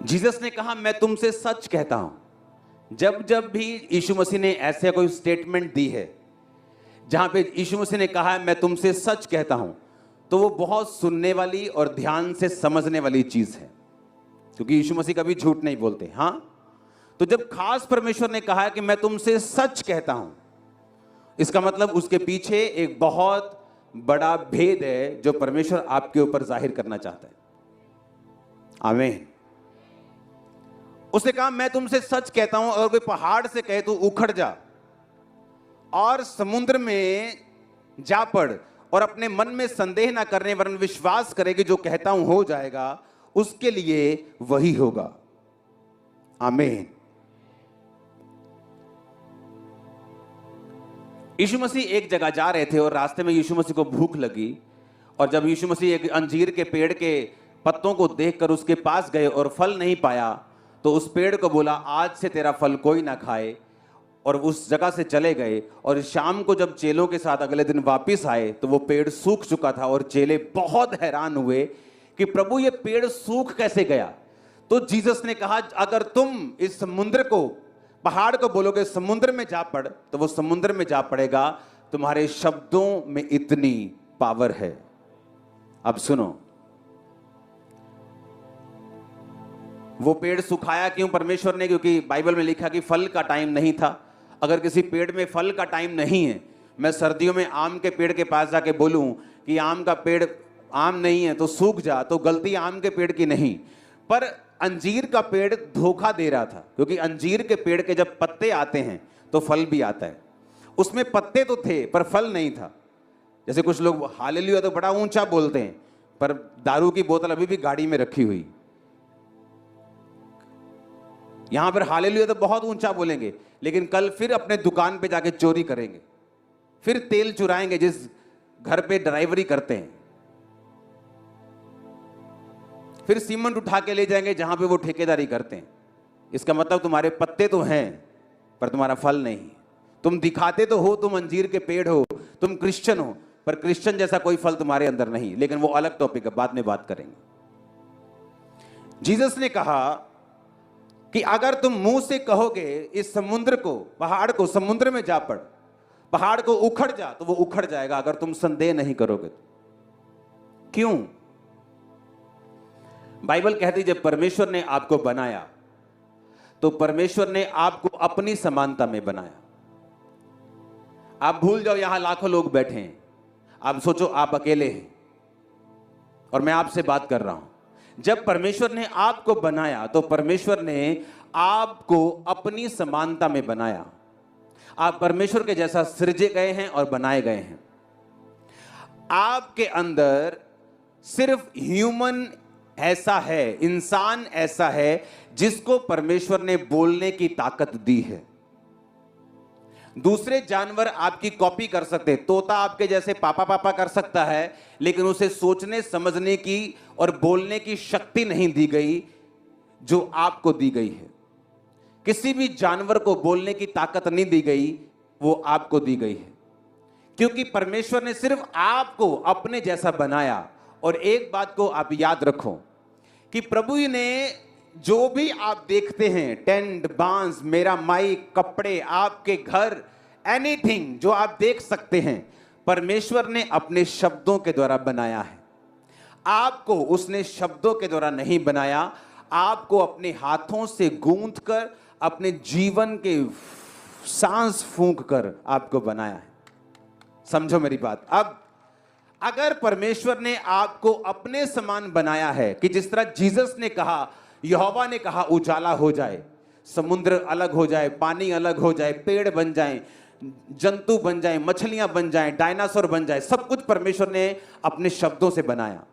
Jesus ने कहा मैं तुमसे सच कहता हूं। जब जब भी यीशु मसीह ने ऐसे कोई स्टेटमेंट दी है जहां पे यीशु मसीह ने कहा है मैं तुमसे सच कहता हूं, तो वो बहुत सुनने वाली और ध्यान से समझने वाली चीज है, क्योंकि यीशु मसीह कभी झूठ नहीं बोलते। हाँ, तो जब खास परमेश्वर ने कहा है कि मैं तुमसे सच कहता हूं, इसका मतलब उसके पीछे एक बहुत बड़ा भेद है जो परमेश्वर आपके ऊपर जाहिर करना चाहता है। आमीन। उसने कहा मैं तुमसे सच कहता हूं, अगर कोई पहाड़ से कहे तो उखड़ जा और समुद्र में जा पड़, और अपने मन में संदेह ना करने वरन विश्वास करे कि जो कहता हूं हो जाएगा, उसके लिए वही होगा। आमीन। यीशु मसीह एक जगह जा रहे थे और रास्ते में यीशु मसीह को भूख लगी, और जब यीशु मसीह एक अंजीर के पेड़ के पत्तों को देखकर उसके पास गए और फल नहीं पाया, तो उस पेड़ को बोला आज से तेरा फल कोई ना खाए, और उस जगह से चले गए। और शाम को जब चेलों के साथ अगले दिन वापस आए तो वो पेड़ सूख चुका था, और चेले बहुत हैरान हुए कि प्रभु ये पेड़ सूख कैसे गया। तो जीसस ने कहा अगर तुम इस समुद्र को, पहाड़ को बोलोगे समुद्र में जा पड़, तो वो समुद्र में जा पड़ेगा। तुम्हारे शब्दों में इतनी पावर है। अब सुनो, वो पेड़ सुखाया क्यों परमेश्वर ने? क्योंकि बाइबल में लिखा कि फल का टाइम नहीं था। अगर किसी पेड़ में फल का टाइम नहीं है, मैं सर्दियों में आम के पेड़ के पास जाके बोलूं कि आम का पेड़ आम नहीं है तो सूख जा, तो गलती आम के पेड़ की नहीं, पर अंजीर का पेड़ धोखा दे रहा था। क्योंकि अंजीर के पेड़ के जब पत्ते आते हैं तो फल भी आता है। उसमें पत्ते तो थे पर फल नहीं था। जैसे कुछ लोग हालेलुया तो बड़ा ऊंचा बोलते हैं, पर दारू की बोतल अभी भी गाड़ी में रखी हुई। यहां पर हालेलुया तो बहुत ऊंचा बोलेंगे, लेकिन कल फिर अपने दुकान पे जाके चोरी करेंगे, फिर तेल चुराएंगे जिस घर पे ड्राइवरी करते हैं, फिर सीमेंट उठा के ले जाएंगे जहां पे वो ठेकेदारी करते हैं। इसका मतलब तुम्हारे पत्ते तो हैं पर तुम्हारा फल नहीं। तुम दिखाते तो हो तुम अंजीर के पेड़ हो, तुम क्रिश्चियन हो, पर क्रिश्चियन जैसा कोई फल तुम्हारे अंदर नहीं। लेकिन वो अलग टॉपिक है, बाद में बात करेंगे। जीसस ने कहा कि अगर तुम मुंह से कहोगे इस समुद्र को, पहाड़ को समुद्र में जा पड़, पहाड़ को उखड़ जा, तो वो उखड़ जाएगा अगर तुम संदेह नहीं करोगे तो। क्यों? बाइबल कहती जब परमेश्वर ने आपको बनाया तो परमेश्वर ने आपको अपनी समानता में बनाया। आप भूल जाओ यहां लाखों लोग बैठे हैं, आप सोचो आप अकेले हैं और मैं आपसे बात कर रहा हूं। जब परमेश्वर ने आपको बनाया तो परमेश्वर ने आपको अपनी समानता में बनाया। आप परमेश्वर के जैसा सृजे गए हैं और बनाए गए हैं। आपके अंदर सिर्फ ह्यूमन ऐसा है, इंसान ऐसा है जिसको परमेश्वर ने बोलने की ताकत दी है। दूसरे जानवर आपकी कॉपी कर सकते हैं, तोता आपके जैसे पापा पापा कर सकता है, लेकिन उसे सोचने समझने की और बोलने की शक्ति नहीं दी गई जो आपको दी गई है। किसी भी जानवर को बोलने की ताकत नहीं दी गई, वो आपको दी गई है, क्योंकि परमेश्वर ने सिर्फ आपको अपने जैसा बनाया। और एक बात को आप याद रखो कि प्रभु ने जो भी आप देखते हैं, टेंट, बांस, मेरा माइक, कपड़े, आपके घर, एनीथिंग जो आप देख सकते हैं, परमेश्वर ने अपने शब्दों के द्वारा बनाया है। आपको उसने शब्दों के द्वारा नहीं बनाया, आपको अपने हाथों से गूंथ कर, अपने जीवन के सांस फूंक कर आपको बनाया है। समझो मेरी बात। अब अगर परमेश्वर ने आपको अपने समान बनाया है कि जिस तरह जीसस ने कहा, यहोवा ने कहा उजाला हो जाए, समुद्र अलग हो जाए, पानी अलग हो जाए, पेड़ बन जाए, जंतु बन जाए, मछलियां बन जाए, डायनासोर बन जाए, सब कुछ परमेश्वर ने अपने शब्दों से बनाया।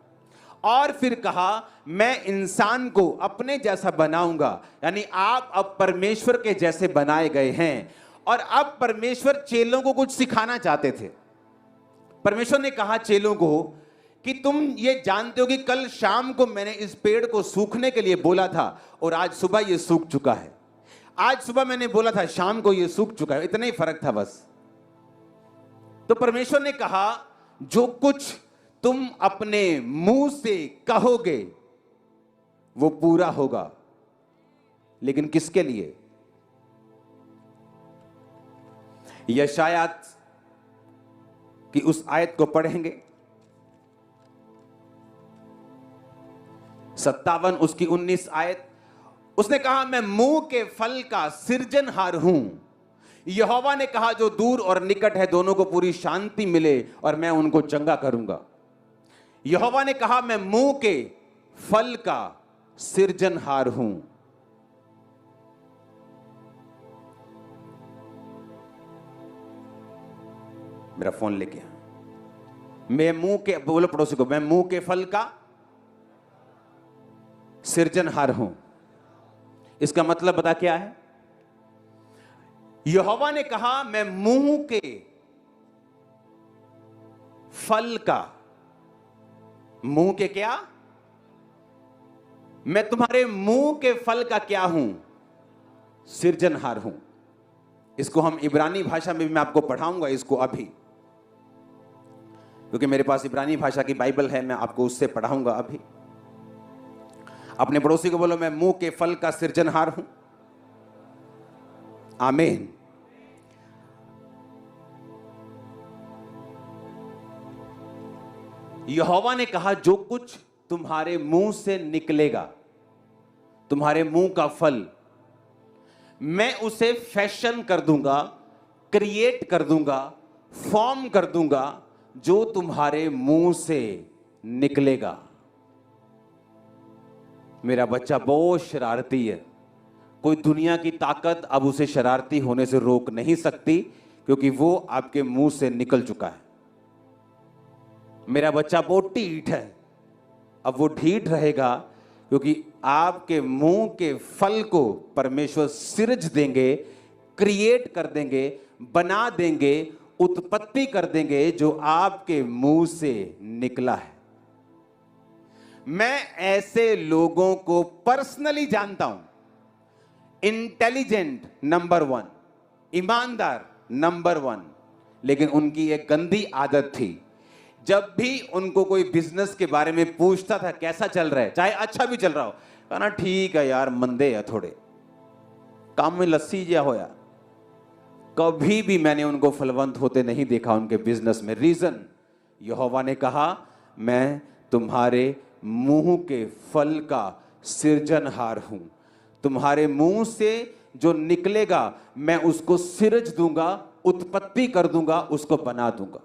और फिर कहा मैं इंसान को अपने जैसा बनाऊंगा, यानी आप अब परमेश्वर के जैसे बनाए गए हैं। और अब परमेश्वर चेलों को कुछ सिखाना चाहते थे। परमेश्वर ने कहा चेलों को कि तुम ये जानते हो कि कल शाम को मैंने इस पेड़ को सूखने के लिए बोला था और आज सुबह ये सूख चुका है। आज सुबह मैंने बोला था, शाम को ये सूख चुका है। इतना ही फर्क था बस। तो परमेश्वर ने कहा जो कुछ तुम अपने मुंह से कहोगे वो पूरा होगा। लेकिन किसके लिए? यशायाह की उस आयत को पढ़ेंगे 57 उसकी 19 आयत। उसने कहा मैं मुंह के फल का सृजनहार हूं। यहोवा ने कहा जो दूर और निकट है दोनों को पूरी शांति मिले और मैं उनको चंगा करूंगा। यहोवा ने कहा मैं मुंह के फल का सृजनहार हूं। मेरा फोन लेके आ। मैं मुंह के, बोलो पड़ोसी को, मैं मुंह के फल का सृजनहार हूं। इसका मतलब बता क्या है? यहोवा ने कहा मैं मुंह के फल का, मुंह के क्या? मैं तुम्हारे मुंह के फल का क्या हूं? सृजनहार हूं। इसको हम इब्रानी भाषा में भी मैं आपको पढ़ाऊंगा इसको अभी, क्योंकि मेरे पास इब्रानी भाषा की बाइबल है, मैं आपको उससे पढ़ाऊंगा अभी। अपने पड़ोसी को बोलो मैं मुंह के फल का सृजनहार हूं। आमीन। यहोवा ने कहा जो कुछ तुम्हारे मुंह से निकलेगा, तुम्हारे मुंह का फल, मैं उसे फैशन कर दूंगा, क्रिएट कर दूंगा, फॉर्म कर दूंगा, जो तुम्हारे मुंह से निकलेगा। मेरा बच्चा बहुत शरारती है, कोई दुनिया की ताकत अब उसे शरारती होने से रोक नहीं सकती, क्योंकि वो आपके मुंह से निकल चुका है। मेरा बच्चा बहुत ढीठ है, अब वो ढीठ रहेगा क्योंकि आपके मुंह के फल को परमेश्वर सृज देंगे, क्रिएट कर देंगे, बना देंगे, उत्पत्ति कर देंगे, जो आपके मुंह से निकला है। मैं ऐसे लोगों को पर्सनली जानता हूं। इंटेलिजेंट नंबर 1, ईमानदार नंबर 1, लेकिन उनकी एक गंदी आदत थी, जब भी उनको कोई बिजनेस के बारे में पूछता था कैसा चल रहा है, चाहे अच्छा भी चल रहा हो, कहना ठीक है यार, मंदे है थोड़े, काम में लस्सी जिया होया। कभी भी मैंने उनको फलवंत होते नहीं देखा उनके बिजनेस में। रीजन, यहोवा ने कहा मैं तुम्हारे मुंह के फल का सृजनहार हूं। तुम्हारे मुंह से जो निकलेगा मैं उसको सृज दूंगा, उत्पत्ति कर दूंगा, उसको बना दूंगा।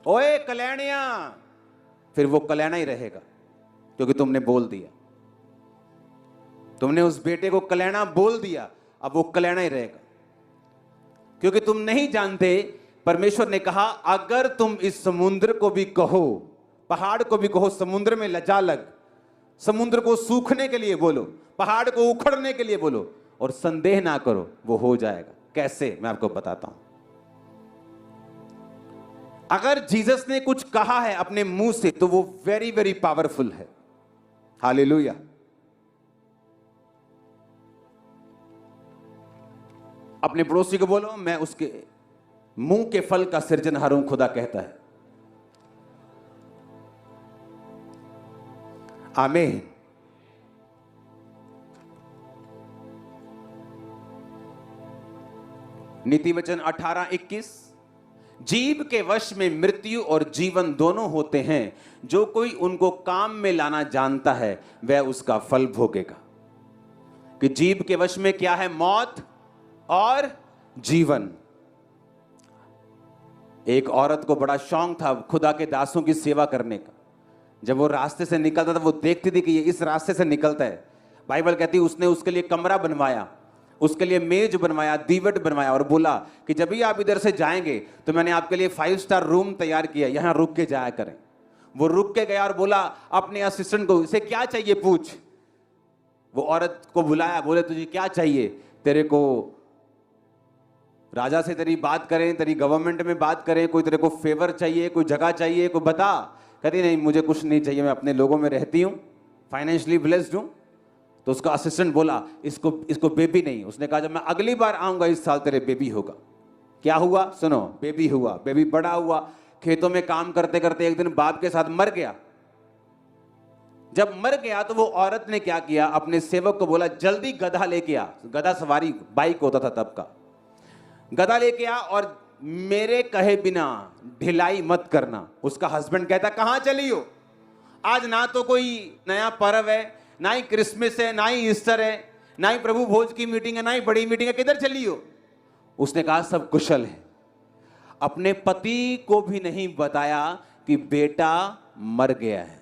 ओए कल्याणिया, फिर वो कल्याणा ही रहेगा, क्योंकि तुमने बोल दिया। तुमने उस बेटे को कल्याणा बोल दिया, अब वो कल्याणा ही रहेगा, क्योंकि तुम नहीं जानते। परमेश्वर ने कहा अगर तुम इस समुद्र को भी कहो, पहाड़ को भी कहो समुद्र में लजा लग, समुद्र को सूखने के लिए बोलो, पहाड़ को उखड़ने के लिए बोलो, और संदेह ना करो, वो हो जाएगा। कैसे, मैं आपको बताता हूं। अगर जीसस ने कुछ कहा है अपने मुंह से तो वो वेरी वेरी पावरफुल है। हालेलुया। अपने पड़ोसी को बोलो मैं उसके मुंह के फल का सृजनहार हूं, खुदा कहता है। आमीन। नीति वचन 18:21, जीव के वश में मृत्यु और जीवन दोनों होते हैं, जो कोई उनको काम में लाना जानता है वह उसका फल भोगेगा। कि जीव के वश में क्या है? मौत और जीवन। एक औरत को बड़ा शौक था खुदा के दासों की सेवा करने का। जब वो रास्ते से निकलता था वो देखती थी कि ये इस रास्ते से निकलता है। बाइबल कहती है उसने उसके लिए कमरा बनवाया, उसके लिए मेज बनवाया, दीवट बनवाया, और बोला कि जब भी आप इधर से जाएंगे तो मैंने आपके लिए 5 स्टार रूम तैयार किया, यहां रुक के जाया करें। वो रुक के गया और बोला अपने असिस्टेंट को, इसे क्या चाहिए पूछ। वो औरत को बुलाया, बोले तुझे क्या चाहिए? तेरे को राजा से तेरी बात करें, तेरी गवर्नमेंट में बात करें, कोई तेरे को फेवर चाहिए, कोई जगह चाहिए, कोई बता। कहती नहीं मुझे कुछ नहीं चाहिए, मैं अपने लोगों में रहती हूं, फाइनेंशियली ब्लेस्ड हूं। तो उसका असिस्टेंट बोला इसको बेबी नहीं। उसने कहा जब मैं अगली बार आऊंगा इस साल तेरे बेबी होगा। क्या हुआ? सुनो, बेबी हुआ। बेबी बड़ा हुआ, खेतों में काम करते करते एक दिन बाप के साथ मर गया। जब मर गया तो वो औरत ने क्या किया, अपने सेवक को बोला जल्दी गधा लेके आ। गधा सवारी बाइक होता था तब का। गधा लेके आ और मेरे कहे बिना ढिलाई मत करना। उसका हस्बैंड कहता कहां चली हो, आज ना तो कोई नया पर्व है, ना ही क्रिसमस है, ना ही ईस्टर है, ना ही प्रभु भोज की मीटिंग है, ना ही बड़ी मीटिंग है, किधर चली हो। उसने कहा सब कुशल है। अपने पति को भी नहीं बताया कि बेटा मर गया है।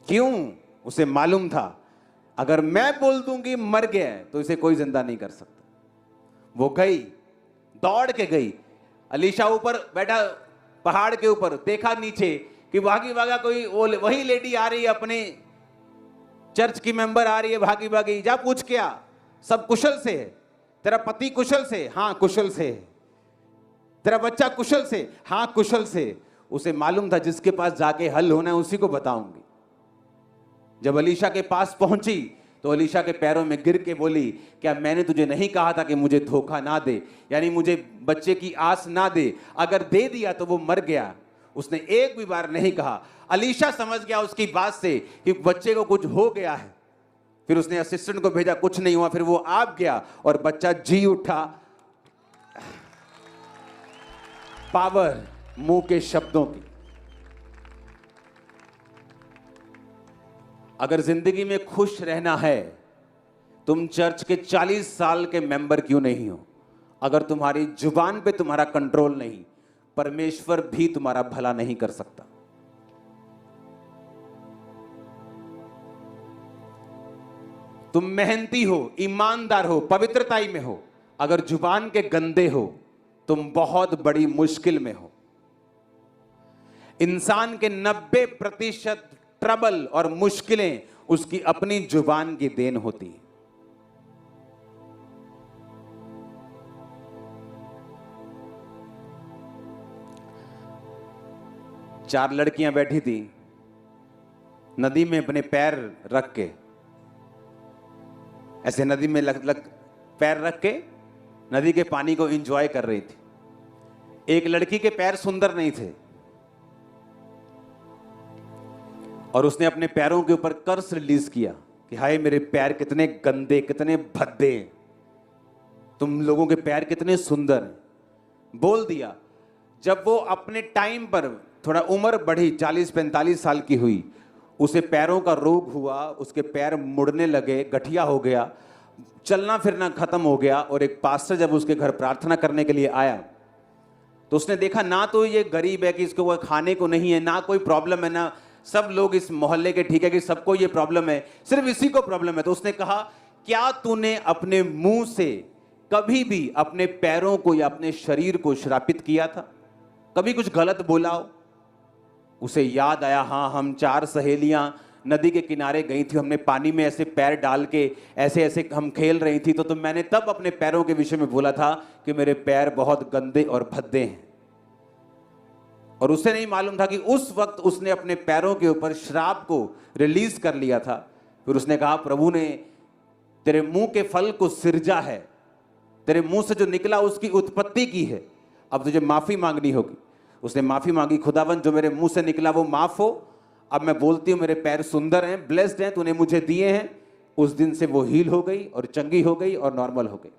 क्यों? उसे मालूम था अगर मैं बोल दूंगी मर गया है तो इसे कोई जिंदा नहीं कर सकता। वो गई, दौड़ के गई। अलीशा ऊपर बैठा पहाड़ के ऊपर, देखा नीचे कि भागी भागा कोई वही लेडी आ रही है, अपने चर्च की मेंबर आ रही है भागी भागी। जा पूछ के आ, सब कुशल से है? तेरा पति कुशल से? हाँ कुशल से। तेरा बच्चा कुशल से? हाँ कुशल से। उसे मालूम था जिसके पास जाके हल होना है उसी को बताऊंगी। जब अलीशा के पास पहुंची तो अलीशा के पैरों में गिर के बोली, क्या मैंने तुझे नहीं कहा था कि मुझे धोखा ना दे, यानी मुझे बच्चे की आस ना दे। अगर दे दिया तो वो मर गया। उसने एक भी बार नहीं कहा। अलीशा समझ गया उसकी बात से कि बच्चे को कुछ हो गया है। फिर उसने असिस्टेंट को भेजा, कुछ नहीं हुआ। फिर वो आप गया और बच्चा जी उठा। पावर मुंह के शब्दों की। अगर जिंदगी में खुश रहना है, तुम चर्च के 40 साल के मेंबर क्यों नहीं हो, अगर तुम्हारी जुबान पे तुम्हारा कंट्रोल नहीं, परमेश्वर भी तुम्हारा भला नहीं कर सकता। तुम मेहनती हो, ईमानदार हो, पवित्रताई में हो, अगर जुबान के गंदे हो, तुम बहुत बड़ी मुश्किल में हो। इंसान के 90% ट्रबल और मुश्किलें उसकी अपनी जुबान की देन होती है। चार लड़कियां बैठी थी नदी में, अपने पैर रख के, ऐसे नदी में पैर रख के नदी के पानी को एंजॉय कर रही थी। एक लड़की के पैर सुंदर नहीं थे और उसने अपने पैरों के ऊपर कर्स रिलीज किया कि हाय मेरे पैर कितने गंदे, कितने भद्दे, तुम लोगों के पैर कितने सुंदर हैं। बोल दिया। जब वो अपने टाइम पर थोड़ा उम्र बढ़ी, 40-45 साल की हुई, उसे पैरों का रोग हुआ, उसके पैर मुड़ने लगे, गठिया हो गया, चलना फिरना खत्म हो गया। और एक पास्टर जब उसके घर प्रार्थना करने के लिए आया तो उसने देखा ना तो ये गरीब है कि इसको वो खाने को नहीं है, ना कोई प्रॉब्लम है, ना सब लोग इस मोहल्ले के ठीक है कि सबको ये प्रॉब्लम है, सिर्फ इसी को प्रॉब्लम है। तो उसने कहा क्या तूने अपने मुंह से कभी भी अपने पैरों को या अपने शरीर को श्रापित किया था? कभी कुछ गलत बोला हो? उसे याद आया, हाँ हम 4 सहेलियां नदी के किनारे गई थी, हमने पानी में ऐसे पैर डाल के ऐसे ऐसे हम खेल रही थी, तो मैंने तब अपने पैरों के विषय में बोला था कि मेरे पैर बहुत गंदे और भद्दे हैं। और उसे नहीं मालूम था कि उस वक्त उसने अपने पैरों के ऊपर श्राप को रिलीज कर लिया था। फिर उसने कहा प्रभु ने तेरे मुंह के फल को सिरजा है, तेरे मुंह से जो निकला उसकी उत्पत्ति की है, अब तुझे माफी मांगनी होगी। उसने माफी मांगी, खुदावन जो मेरे मुंह से निकला वो माफ हो, अब मैं बोलती हूँ मेरे पैर सुंदर हैं, ब्लेस्ड हैं, तूने मुझे दिए हैं। उस दिन से वो हील हो गई और चंगी हो गई और नॉर्मल हो गई।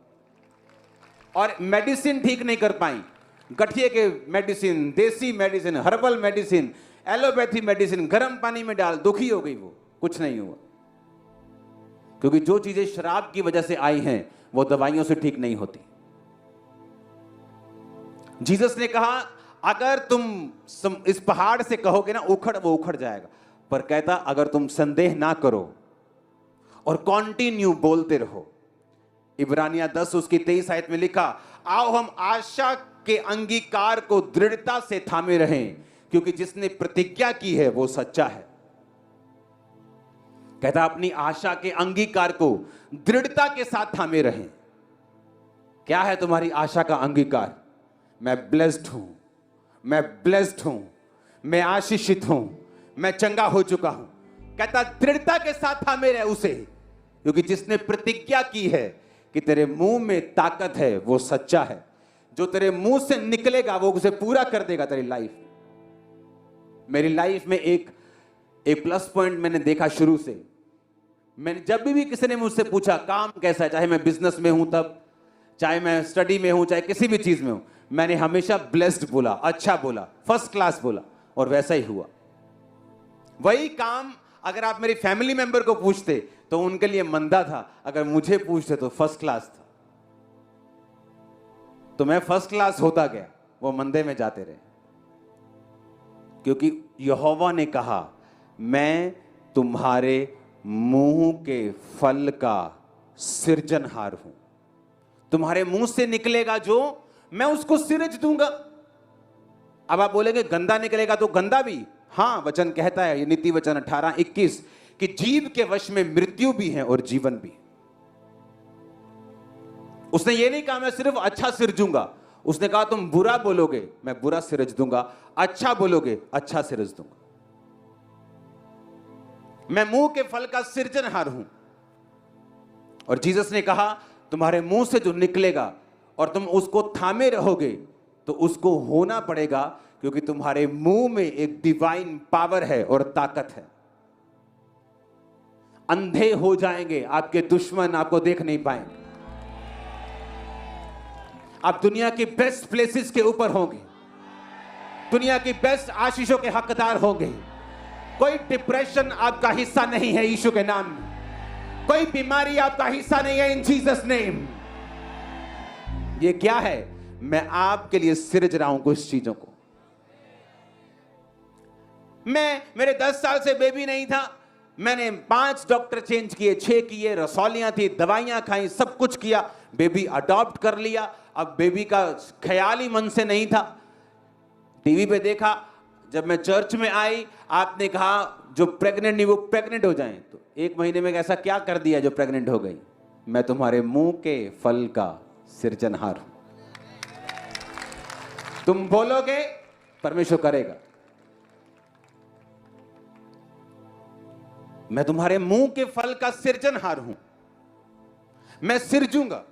और मेडिसिन ठीक नहीं कर पाई, गठिए के मेडिसिन, देसी medicine, herbal medicine, allopathy medicine, गर्म पानी में डाल, दुखी हो गई वो, कुछ नहीं हुआ। क्योंकि जो चीजें शराब की वजह से आई हैं वो दवाइयों से ठीक नहीं होती। जीसस ने कहा अगर तुम इस पहाड़ से कहोगे ना उखड़, वो उखड़ जाएगा। पर कहता अगर तुम संदेह ना करो और कंटिन्यू बोलते रहो। इब्रानिया 10 उसकी 23 आयत में लिखा, आओ हम आशा के अंगीकार को दृढ़ता से थामे रहें, क्योंकि जिसने प्रतिज्ञा की है वो सच्चा है। कहता अपनी आशा के अंगीकार को दृढ़ता के साथ थामे रहें। क्या है तुम्हारी आशा का अंगीकार? मैं ब्लेस्ड हूं, मैं ब्लेस्ड हूं, मैं आशीषित हूं, मैं चंगा हो चुका हूं। कहता दृढ़ता के साथ थामे रहे उसे, क्योंकि जिसने प्रतिज्ञा की है कि तेरे मुंह में ताकत है वो सच्चा है। जो तेरे मुंह से निकलेगा वो उसे पूरा कर देगा तेरी लाइफ। मेरी लाइफ में एक प्लस पॉइंट मैंने देखा शुरू से। मैंने जब भी किसी ने मुझसे पूछा काम कैसा है, चाहे मैं बिजनेस में हूं तब, चाहे मैं स्टडी में हूं, चाहे किसी भी चीज में हूं, मैंने हमेशा ब्लेस्ड बोला, अच्छा बोला, फर्स्ट क्लास बोला, और वैसा ही हुआ। वही काम अगर आप मेरी फैमिली मेंबर को पूछते तो उनके लिए मंदा था, अगर मुझे पूछते तो फर्स्ट क्लास था। तो मैं फर्स्ट क्लास होता गया, वो मंदे में जाते रहे, क्योंकि यहोवा ने कहा मैं तुम्हारे मुंह के फल का सृजनहार हूं। तुम्हारे मुंह से निकलेगा जो, मैं उसको सिरज दूंगा। अब आप बोलेंगे गंदा निकलेगा तो गंदा भी, हां, वचन कहता है, ये नीति वचन 18:21 कि जीव के वश में मृत्यु भी है और जीवन भी। उसने ये नहीं कहा मैं सिर्फ अच्छा सिरजूंगा, उसने कहा तुम बुरा बोलोगे मैं बुरा सिरज दूंगा, अच्छा बोलोगे अच्छा सिरज दूंगा। मैं मुंह के फल का सृजनहार हूं। और जीसस ने कहा तुम्हारे मुंह से जो निकलेगा और तुम उसको थामे रहोगे तो उसको होना पड़ेगा, क्योंकि तुम्हारे मुंह में एक डिवाइन पावर है और ताकत है। अंधे हो जाएंगे आपके दुश्मन, आपको देख नहीं पाएंगे। आप दुनिया की बेस्ट प्लेसेस के ऊपर होंगे, दुनिया की बेस्ट आशीषों के हकदार होंगे। कोई डिप्रेशन आपका हिस्सा नहीं है यीशु के नाम में, कोई बीमारी आपका हिस्सा नहीं है इन जीसस नेम। ये क्या है? मैं आपके लिए सिरज रहा हूं कुछ चीजों को। मेरे 10 साल से बेबी नहीं था, मैंने 5 डॉक्टर चेंज किए, 6 किए, रसौलियां थी, दवाइयां खाई, सब कुछ किया, बेबी अडॉप्ट कर लिया। अब बेबी का ख्याल ही मन से नहीं था। टीवी पे देखा, जब मैं चर्च में आई आपने कहा जो प्रेग्नेंट नहीं वो प्रेग्नेंट हो जाएं, तो 1 महीने में ऐसा क्या कर दिया जो प्रेग्नेंट हो गई? मैं तुम्हारे मुंह के फल का सृजनहार हूं। तुम बोलोगे परमेश्वर करेगा। मैं तुम्हारे मुंह के फल का सृजनहार हूं, मैं सिरजूंगा।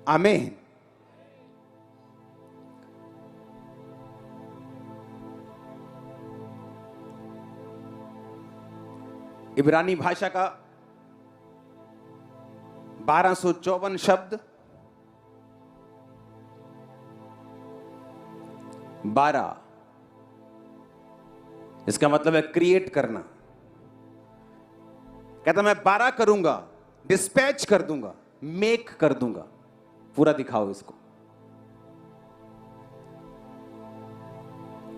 आमीन। इब्रानी भाषा का 1254 शब्द, 12, इसका मतलब है क्रिएट करना। कहता मैं 12 करूंगा, डिस्पैच कर दूंगा, मेक कर दूंगा। पूरा दिखाओ इसको।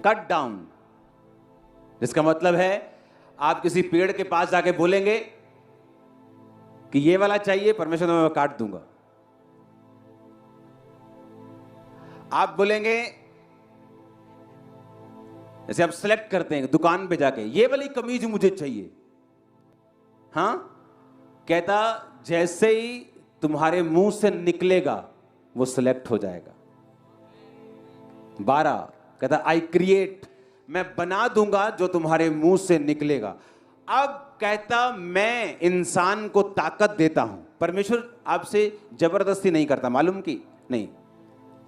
कट डाउन, इसका मतलब है आप किसी पेड़ के पास जाके बोलेंगे कि ये वाला चाहिए, परमेश्वर मैं काट दूंगा। आप बोलेंगे, जैसे आप सिलेक्ट करते हैं दुकान पे जाके, ये वाली कमीज मुझे चाहिए, हां, कहता जैसे ही तुम्हारे मुंह से निकलेगा वो सिलेक्ट हो जाएगा। 12 कहता आई क्रिएट, मैं बना दूंगा जो तुम्हारे मुंह से निकलेगा। अब कहता मैं इंसान को ताकत देता हूं। परमेश्वर आपसे जबरदस्ती नहीं करता, मालूम की नहीं,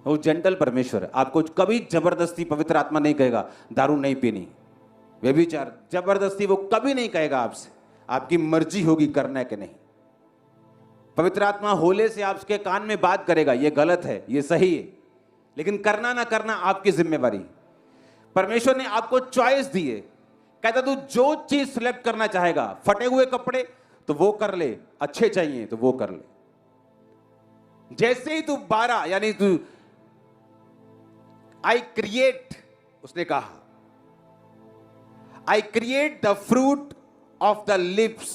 वो जेंटल परमेश्वर है। आपको कभी जबरदस्ती पवित्र आत्मा नहीं कहेगा दारू नहीं पीनी, व्यभिचार, जबरदस्ती वो कभी नहीं कहेगा आपसे। आपकी मर्जी होगी करना है कि नहीं। पवित्र आत्मा होले से आपके कान में बात करेगा, ये गलत है, ये सही है, लेकिन करना ना करना आपकी जिम्मेवारी। परमेश्वर ने आपको चॉइस दी है, कहता तू जो चीज सिलेक्ट करना चाहेगा, फटे हुए कपड़े तो वो कर ले, अच्छे चाहिए तो वो कर ले। जैसे ही तू 12 यानी तू आई क्रिएट, उसने कहा I create the fruit of the lips.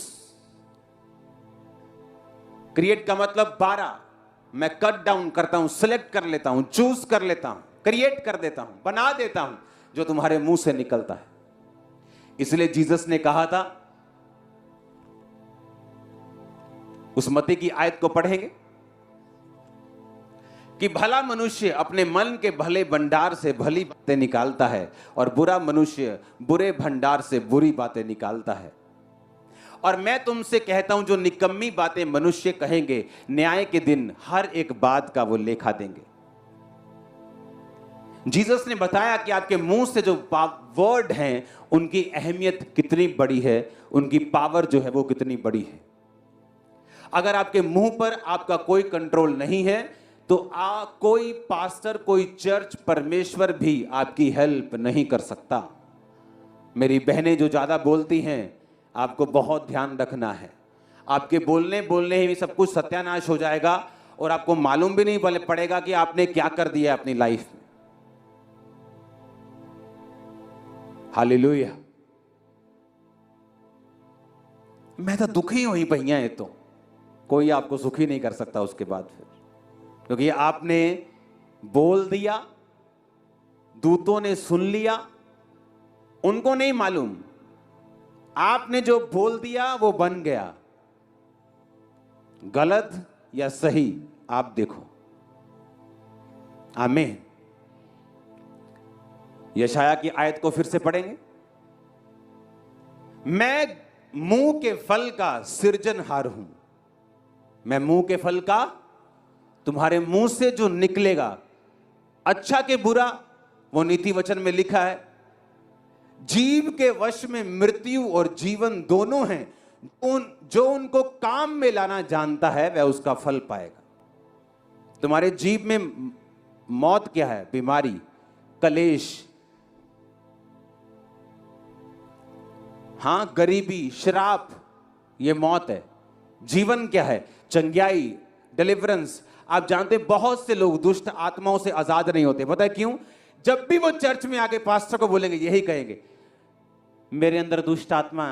Create का मतलब 12, मैं कट डाउन करता हूं, सिलेक्ट कर लेता हूं, चूज कर लेता हूं, क्रिएट कर देता हूं, बना देता हूं जो तुम्हारे मुंह से निकलता है। इसलिए जीसस ने कहा था, उस मत्ती की आयत को पढ़ेंगे कि भला मनुष्य अपने मन के भले भंडार से भली बातें निकालता है और बुरा मनुष्य बुरे भंडार से बुरी बातें निकालता है। और मैं तुमसे कहता हूं जो निकम्मी बातें मनुष्य कहेंगे, न्याय के दिन हर एक बात का वो लेखा देंगे। जीसस ने बताया कि आपके मुंह से जो वर्ड हैं उनकी अहमियत कितनी बड़ी है, उनकी पावर जो है वो कितनी बड़ी है। अगर आपके मुंह पर आपका कोई कंट्रोल नहीं है तो कोई पास्टर, कोई चर्च, परमेश्वर भी आपकी हेल्प नहीं कर सकता। मेरी बहनें जो ज्यादा बोलती हैं, आपको बहुत ध्यान रखना है। आपके बोलने ही में सब कुछ सत्यानाश हो जाएगा और आपको मालूम भी नहीं पड़ेगा कि आपने क्या कर दिया अपनी लाइफ में। हालेलुया। मैं तो दुखी हुई भैया, ये तो कोई आपको सुखी नहीं कर सकता उसके बाद फिर, क्योंकि आपने बोल दिया, दूतों ने सुन लिया, उनको नहीं मालूम आपने जो बोल दिया वो बन गया। गलत या सही आप देखो। आमीन। यशाया की आयत को फिर से पढ़ेंगे। मैं मुंह के फल का सृजनहार हूं। मैं मुंह के फल का, तुम्हारे मुंह से जो निकलेगा, अच्छा के बुरा, वो नीति वचन में लिखा है। जीव के वश में मृत्यु और जीवन दोनों हैं। जो उनको काम में लाना जानता है वह उसका फल पाएगा। तुम्हारे जीव में मौत क्या है? बीमारी, कलेश, हां, गरीबी, श्राप, ये मौत है। जीवन क्या है? चंगाई, डिलीवरेंस। आप जानते बहुत से लोग दुष्ट आत्माओं से आजाद नहीं होते। पता है क्यों? जब भी वो चर्च में आके पास्टर को बोलेंगे, यही कहेंगे, मेरे अंदर दुष्ट आत्मा।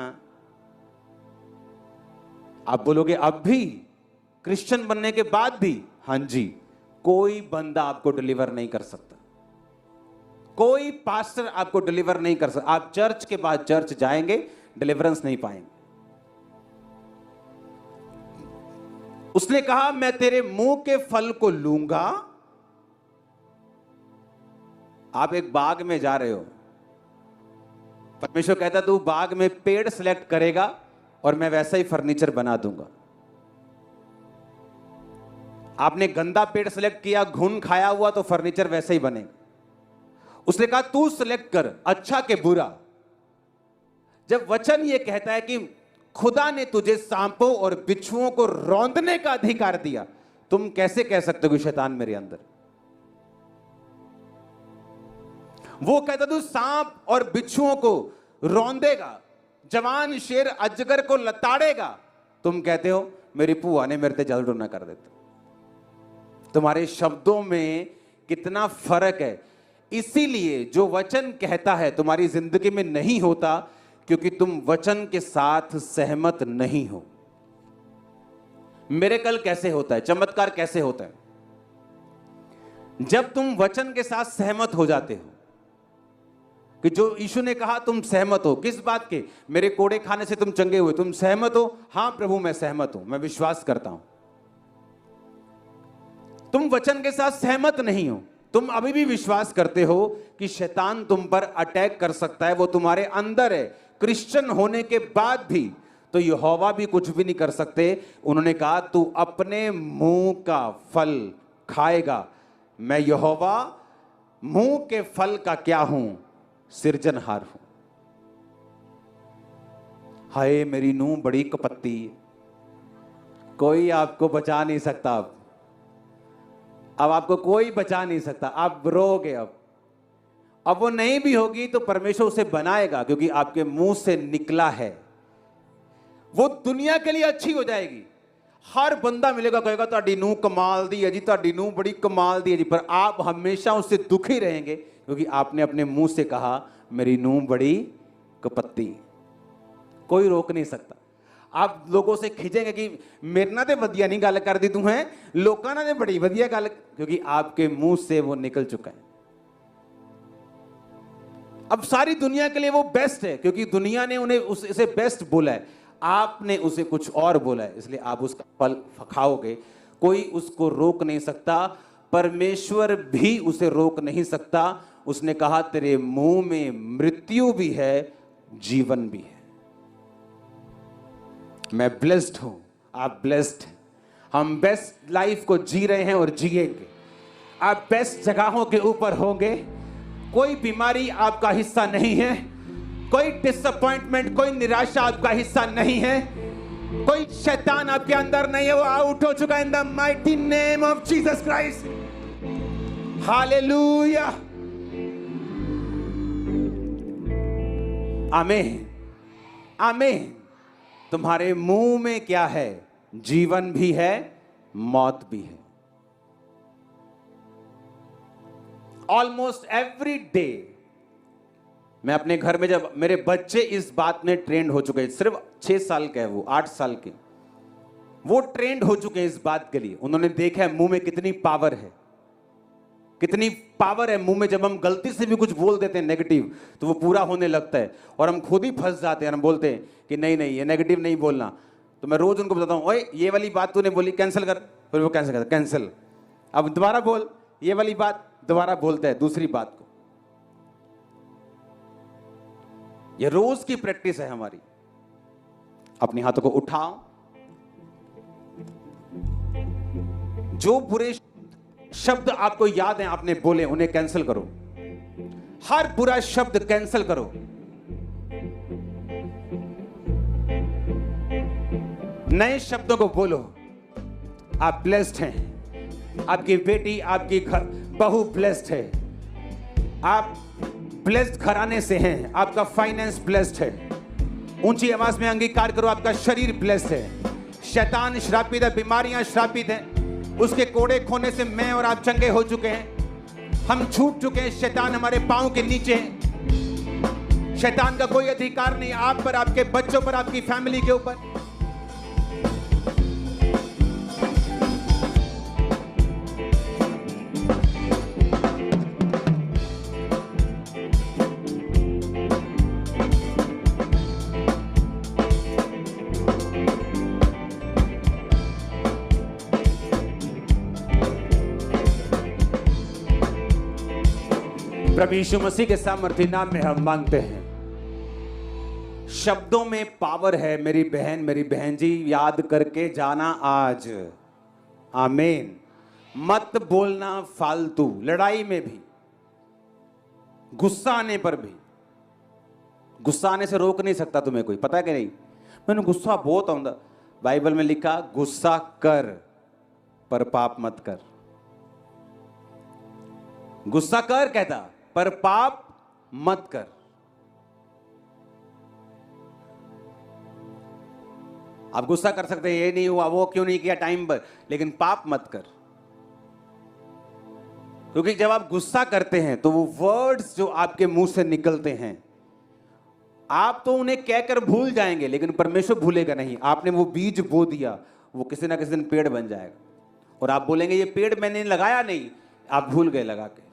आप बोलोगे अब भी, क्रिश्चियन बनने के बाद भी? हां जी। कोई बंदा आपको डिलीवर नहीं कर सकता, कोई पास्टर आपको डिलीवर नहीं कर सकता। आप चर्च के बाद चर्च जाएंगे, डिलीवरेंस नहीं पाएंगे। उसने कहा मैं तेरे मुंह के फल को लूंगा। आप एक बाग में जा रहे हो, परमेश्वर कहता तू बाग में पेड़ सिलेक्ट करेगा और मैं वैसा ही फर्नीचर बना दूंगा। आपने गंदा पेड़ सिलेक्ट किया, घुन खाया हुआ, तो फर्नीचर वैसे ही बनेगा। उसने कहा तू सिलेक्ट कर अच्छा के बुरा। जब वचन ये कहता है कि खुदा ने तुझे सांपों और बिच्छुओं को रौंदने का अधिकार दिया, तुम कैसे कह सकते हो कि शैतान मेरे अंदर? वो कहता तू सांप और बिच्छुओं को रौंदेगा, जवान शेर अजगर को लताड़ेगा, तुम कहते हो मेरी पुआ ने मेरे ते जल रोना कर देता। तुम्हारे शब्दों में कितना फर्क है। इसीलिए जो वचन कहता है तुम्हारी जिंदगी में नहीं होता, क्योंकि तुम वचन के साथ सहमत नहीं हो। मिरेकल कैसे होता है? चमत्कार कैसे होता है? जब तुम वचन के साथ सहमत हो जाते हो कि जो यीशु ने कहा, तुम सहमत हो किस बात के? मेरे कोड़े खाने से तुम चंगे हुए, तुम सहमत हो? हां प्रभु मैं सहमत हूं, मैं विश्वास करता हूं। तुम वचन के साथ सहमत नहीं हो, तुम अभी भी विश्वास करते हो कि शैतान तुम पर अटैक कर सकता है, वो तुम्हारे अंदर है। क्रिश्चियन होने के बाद भी तो यहोवा भी कुछ भी नहीं कर सकते। उन्होंने कहा तू अपने मुंह का फल खाएगा। मैं यहोवा मुंह के फल का क्या हूं? सृजनहार हूं। हाय मेरी नूह बड़ी कपत्ती, कोई आपको बचा नहीं सकता। अब आपको कोई बचा नहीं सकता। आप रोगे। अब वो नहीं भी होगी तो परमेश्वर उसे बनाएगा, क्योंकि आपके मुंह से निकला है। वो दुनिया के लिए अच्छी हो जाएगी। हर बंदा मिलेगा, कहेगा ਤੁਹਾਡੀ ਨੂੰਹ कमाल दी है जी, ਤੁਹਾਡੀ ਨੂੰਹ बड़ी कमाल दी है जी। पर आप हमेशा उससे दुखी रहेंगे, क्योंकि आपने अपने मुंह से कहा मेरी नूंह बड़ी कपत्ती। कोई रोक नहीं सकता। आप लोगों से खिंचेंगे कि मेरे ना ते वधिया नहीं गल कर दी तू है, लोगों ने बड़ी वधिया गल, क्योंकि आपके मुंह से वो निकल चुका है। अब सारी दुनिया के लिए वो बेस्ट है, क्योंकि दुनिया ने उन्हें उसे बेस्ट बोला है। आपने उसे कुछ और बोला है, इसलिए आप उसका फल खाओगे। कोई उसको रोक नहीं सकता, परमेश्वर भी उसे रोक नहीं सकता। उसने कहा तेरे मुंह में मृत्यु भी है, जीवन भी है। मैं ब्लेस्ड हूं, आप ब्लेस्ड हैं। हम बेस्ट लाइफ को जी रहे हैं और जिएंगे। आप बेस्ट जगहों के ऊपर होंगे, कोई बीमारी आपका हिस्सा नहीं है, कोई डिसअपॉइंटमेंट, कोई निराशा आपका हिस्सा नहीं है, कोई शैतान आपके अंदर नहीं है, वो आउट हो चुका है in the mighty name of Jesus Christ. Hallelujah, आमीन, आमीन। तुम्हारे मुंह में क्या है? जीवन भी है, मौत भी है। ऑलमोस्ट एवरी डे मैं अपने घर में, जब मेरे बच्चे इस बात में ट्रेंड हो चुके हैं, सिर्फ 6 साल के हैं वो, 8 साल के, वो ट्रेंड हो चुके हैं इस बात के लिए। उन्होंने देखा है मुंह में कितनी पावर है, कितनी पावर है मुंह में। जब हम गलती से भी कुछ बोल देते हैं नेगेटिव, तो वो पूरा होने लगता है और हम खुद ही फंस जाते हैं। हम बोलते हैं कि नहीं नहीं, ये नेगेटिव नहीं बोलना। तो मैं रोज उनको बताता हूँ, ओए ये वाली बात तूने बोली, कैंसिल कर। फिर वो कैंसिल करता, कैंसिल। अब दोबारा बोल ये वाली बात, दोबारा बोलता है दूसरी बात को। ये रोज की प्रैक्टिस है हमारी। अपने हाथों को उठाओ, जो बुरे शब्द आपको याद हैं आपने बोले, उन्हें कैंसिल करो। हर बुरा शब्द कैंसिल करो। नए शब्दों को बोलो। आप ब्लेस्ड हैं, आपकी बेटी, आपकी बहू ब्लेस्ड है, आप ब्लेस्ड घराने से हैं, आपका फाइनेंस ब्लेस्ड है। ऊंची आवाज में अंगीकार करो, आपका शरीर ब्लेस्ड है। शैतान श्रापित है, बीमारियां श्रापित हैं, उसके कोड़े खोने से मैं और आप चंगे हो चुके हैं। हम छूट चुके हैं, शैतान हमारे पांव के नीचे है। शैतान का कोई अधिकार नहीं आप पर, आपके बच्चों पर, आपकी फैमिली के ऊपर। प्रभु यीशु मसीह के सामर्थी नाम में हम मांगते हैं। शब्दों में पावर है मेरी बहन जी, याद करके जाना आज। आमीन। मत बोलना फालतू, लड़ाई में भी, गुस्सा आने पर भी। गुस्सा आने से रोक नहीं सकता तुम्हें कोई, पता है कि नहीं? मैंने गुस्सा बहुत आਉਂਦਾ। बाइबल में लिखा, गुस्सा कर पर पाप मत कर। गुस्सा कर कहता, पर पाप मत कर। आप गुस्सा कर सकते हैं, ये नहीं हुआ, वो क्यों नहीं किया टाइम पर, लेकिन पाप मत कर। क्योंकि जब आप गुस्सा करते हैं तो वो वर्ड्स जो आपके मुंह से निकलते हैं, आप तो उन्हें कहकर भूल जाएंगे, लेकिन परमेश्वर भूलेगा नहीं। आपने वो बीज बो दिया, वो किसी ना किसी दिन पेड़ बन जाएगा। और आप बोलेंगे ये पेड़ मैंने लगाया नहीं, आप भूल गए लगा के।